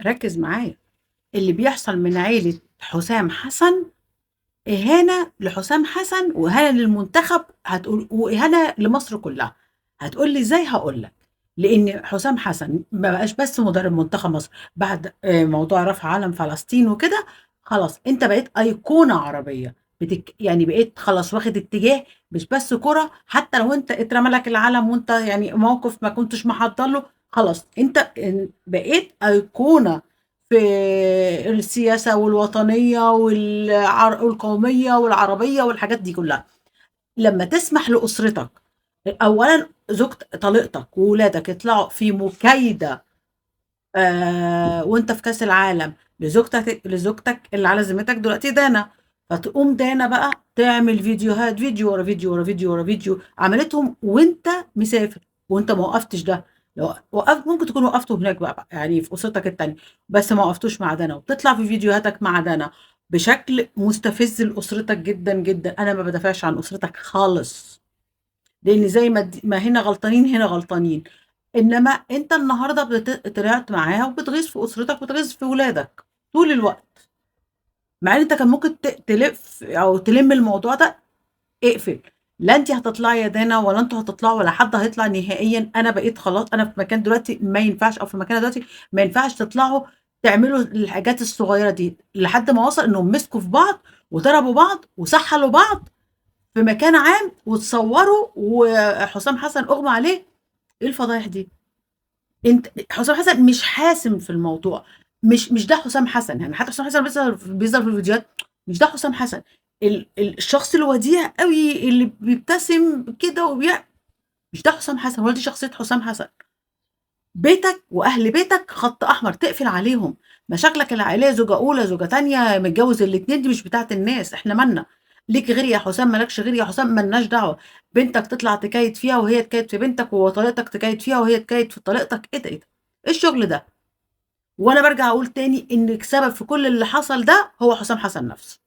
ركز معايا. اللي بيحصل من عيلة حسام حسن إهانة لحسام حسن وإهانة للمنتخب، هتقول وإهانة لمصر كلها. هتقول لي إزاي؟ هقول لك. لأن حسام حسن ما بقاش بس مدرب منتخب مصر بعد موضوع رفع علم فلسطين وكده. خلاص أنت بقيت أيقونة عربية. يعني بقيت خلاص واخد اتجاه، مش بس كرة. حتى لو أنت اترمى لك العلم وأنت يعني موقف ما كنتش محضر له، خلاص أنت بقيت أيقونة في السياسة والوطنية والقومية والعربية والحاجات دي كلها. لما تسمح لأسرتك، أولا طليقتك وولادك يطلعوا في مكايدة وانت في كأس العالم لزوجتك اللي على ذمتك دلوقتي دانا، فتقوم دانا بقى تعمل فيديوهات، فيديو ورا فيديو ورا فيديو ورا فيديو عملتهم وانت مسافر وانت ما وقفتش ده. لو وقفت ممكن تكون وقفته هناك بقى يعني في اسرتك التانية، بس ما وقفتوش مع دانا وبتطلع في فيديوهاتك مع دانا بشكل مستفز لاسرتك جدا جدا. انا ما بدافعش عن اسرتك خالص، لان زي ما هنا غلطانين هنا غلطانين. انما انت النهارده طلعت معاها وبتغيظ في اسرتك وبتغيظ في ولادك طول الوقت، مع ان انت كان ممكن تلف او تلم الموضوع ده. اقفل. لا انت هتطلعي يا دانا ولا انتوا هتطلعوا ولا حد هيطلع نهائيا. انا بقيت خلاص، انا في مكان دلوقتي ما ينفعش، او في مكان دلوقتي ما ينفعش تطلعوا تعملوا الحاجات الصغيره دي، لحد ما وصل انهم مسكوا في بعض وضربوا بعض وسحلوا بعض في مكان عام وتصوروا، وحسام حسن اغمى عليه. ايه الفضايح دي؟ انت حسام حسن مش حاسم في الموضوع. مش ده حسام حسن. يعني حتى حسام حسن بيظهر في الفيديوهات، مش ده حسام حسن. الشخص الوديع قوي اللي بيبتسم كده مش ده حسام حسن ولا دي شخصية حسام حسن. بيتك واهل بيتك خط احمر تقفل عليهم. مشاكلك العائليه، زوجه اولى زوجه تانية متجوز الاتنين، دي مش بتاعت الناس. احنا مالنا؟ ليك غير يا حسام مالكش غير يا حسام، ملناش دعوه. بنتك تطلع تكايد فيها وهي تكايد في بنتك، وطليقتك تكايد فيها وهي تكايد في طليقتك. ايه ده؟ ايه ده؟ ايه الشغل ده؟ وانا برجع اقول تاني ان السبب في كل اللي حصل ده هو حسام حسن نفسه.